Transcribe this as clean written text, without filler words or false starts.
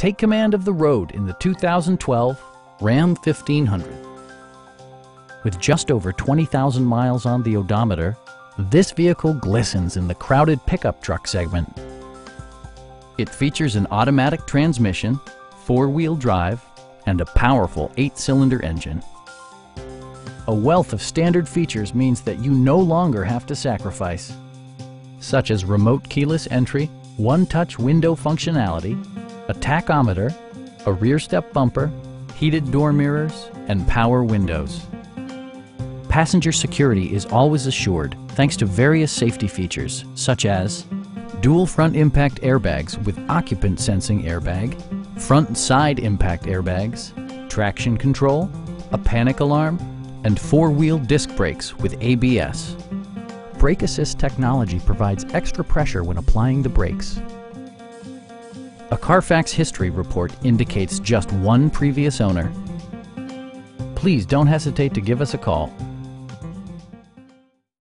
Take command of the road in the 2012 Ram 1500. With just over 20,000 miles on the odometer, this vehicle glistens in the crowded pickup truck segment. It features an automatic transmission, four-wheel drive, and a powerful 8-cylinder engine. A wealth of standard features means that you no longer have to sacrifice, such as remote keyless entry, one-touch window functionality, a tachometer, a rear step bumper, heated door mirrors, and power windows. Passenger security is always assured thanks to various safety features such as dual front impact airbags with occupant sensing airbag, front and side impact airbags, traction control, a panic alarm, and four-wheel disc brakes with ABS. Brake Assist technology provides extra pressure when applying the brakes. A Carfax history report indicates just one previous owner. Please don't hesitate to give us a call.